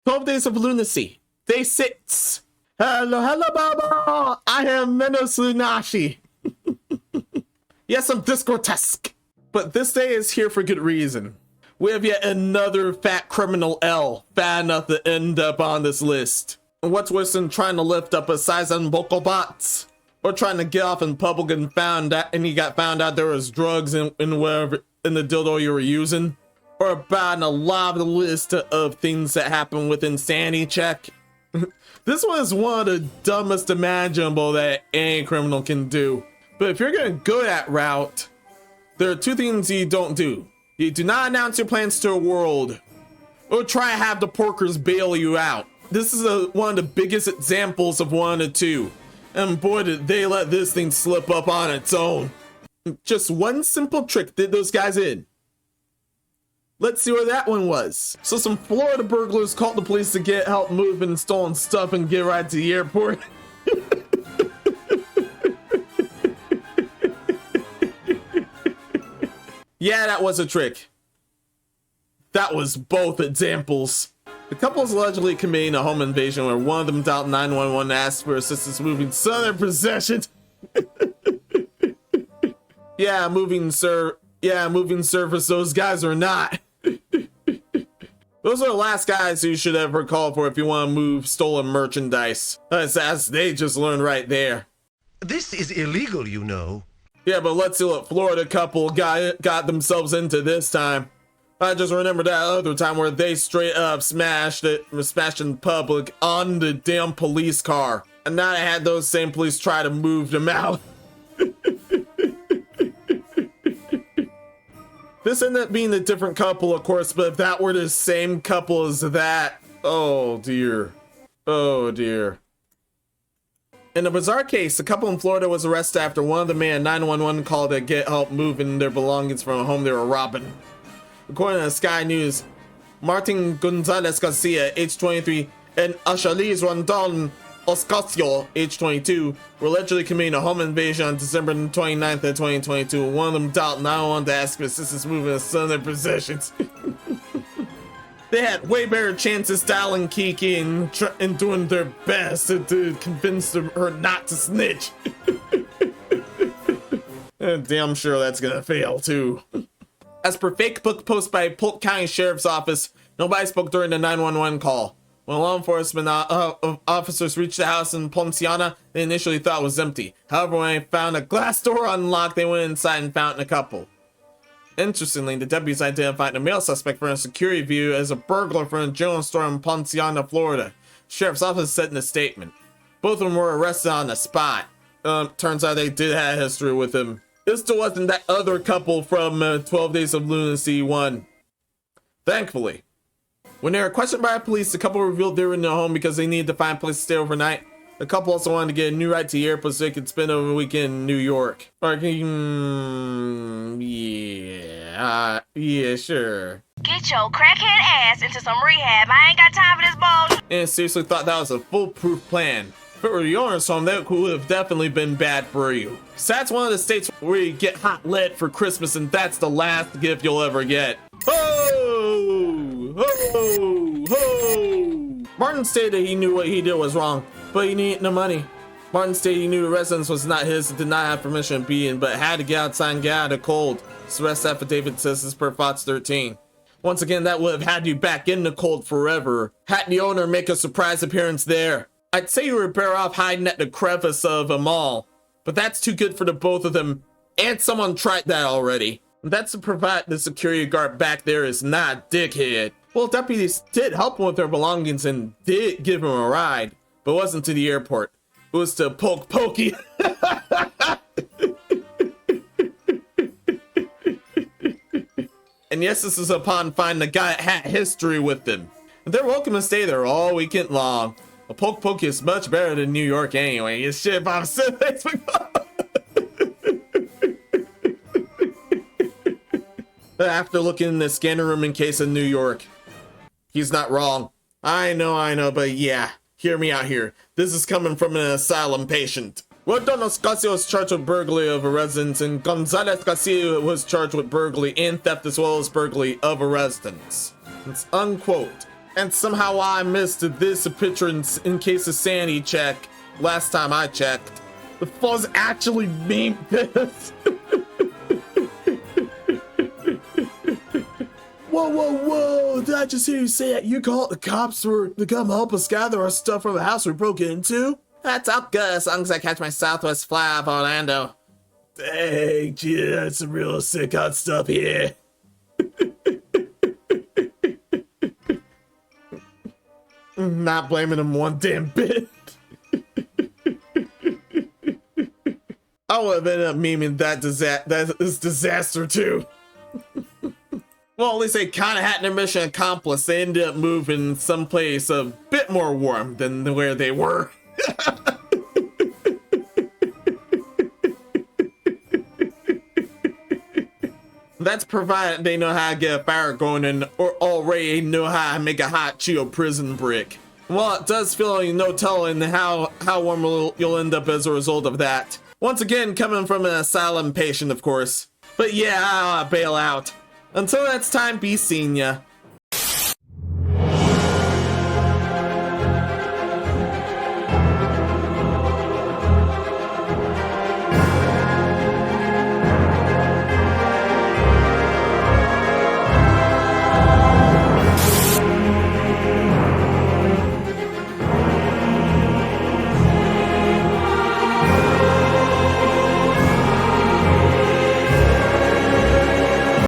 12 Days of Lunacy, Day 6. Hello, hello, Baba! I am Menos Lunashi. Yes, I'm this grotesque. But this day is here for good reason. We have yet another fat criminal L, fat enough to end up on this list. And what's worse than trying to lift up a size on vocal bots? Or trying to get off in public and you got found out there was drugs in whatever in the dildo you were using? Or about a lot of the list of things that happen with insanity check? This one is one of the dumbest imaginable that any criminal can do. But if you're gonna go that route, there are two things you don't do. You do not announce your plans to the world, or try to have the porkers bail you out. This is one of the biggest examples of one of the two. And boy, did they let this thing slip up on its own. Just one simple trick did those guys in. Let's see where that one was. So some Florida burglars called the police to get help moving stolen stuff and get right to the airport. Yeah, that was a trick. That was both examples. The couple is allegedly committing a home invasion where one of them dialed 911 and asked for assistance moving some of their possessions. Yeah, moving service, those guys are not. Those are the last guys you should ever call for if you want to move stolen merchandise. As they just learned right there. This is illegal, you know. Yeah, but let's see what Florida couple got themselves into this time. I just remember that other time where they straight up smashed in public on the damn police car. And now they had those same police try to move them out. This ended up being a different couple, of course, but if that were the same couple as that, oh dear. Oh dear. In a bizarre case, a couple in Florida was arrested after one of the men 911 called to get help moving their belongings from a home they were robbing. According to Sky News, Martin Gonzalez Garcia, age 23, and Ashaliz Rondon Oscasio, age 22, were allegedly committing a home invasion on December 29th of 2022. One of them dialed 911 to ask for assistance moving some of their possessions. They had way better chances dialing Kiki and doing their best to convince her not to snitch. Damn sure that's gonna fail too. As per fake book post by Polk County Sheriff's Office, nobody spoke during the 911 call. When law enforcement officers reached the house in Ponciana, they initially thought it was empty. However, when they found a glass door unlocked, they went inside and found a couple. Interestingly, the deputies identified the male suspect from a security view as a burglar from a general store in Ponciana, Florida. The sheriff's office said in a statement. Both of them were arrested on the spot. Turns out they did have history with him. This still wasn't that other couple from 12 Days of Lunacy 1. Thankfully. When they were questioned by police, the couple revealed they were in their home because they needed to find a place to stay overnight. The couple also wanted to get a new ride to the airport so they could spend over the weekend in New York. Yeah, sure. Get your crackhead ass into some rehab. I ain't got time for this bullshit. And seriously thought that was a foolproof plan. If it were the owner's home, that would have definitely been bad for you. So that's one of the states where you get hot lead for Christmas, and that's the last gift you'll ever get. Ho! Ho! Ho! Martin stated he knew what he did was wrong, but he needed the money. Martin stated he knew the residence was not his and did not have permission to be in, but had to get outside and get out of the cold. This arrest affidavit says this per Fox 13. Once again, that would have had you back in the cold forever. Had the owner make a surprise appearance there. I'd say you were better off hiding at the crevice of a mall, but that's too good for the both of them, and someone tried that already. That's to provide the security guard back there is not a dickhead. Well, deputies did help him with their belongings and did give him a ride, but it wasn't to the airport. It was to Poke Pokey. And yes, this is upon finding a guy that had history with them. And they're welcome to stay there all weekend long. A Poke Pokey is much better than New York anyway. It's shit Bob After looking in the scanner room in case of New York, he's not wrong. I know, but yeah, hear me out here. This is coming from an asylum patient. Rodon Oscasio was charged with burglary of a residence, and Gonzalez Garcia was charged with burglary and theft as well as burglary of a residence. It's unquote. And somehow I missed this picture in case of sanity check last time I checked. The fuzz actually memed this. Whoa, did I just hear you say that you called the cops to come help us gather our stuff from the house we broke into? That's all good as long as I catch my Southwest fly off Orlando. Dang, gee, that's some real sick hot stuff here. Not blaming him one damn bit. I would have ended up memeing that disaster too. Well, at least they kind of had their mission accomplished. They ended up moving someplace a bit more warm than where they were. That's provided they know how to get a fire going and or already know how to make a hot Cheeto prison brick. Well, it does feel like no telling how warm you'll end up as a result of that. Once again, coming from an asylum patient, of course. But yeah, I'll bail out. Until next time, be seeing ya.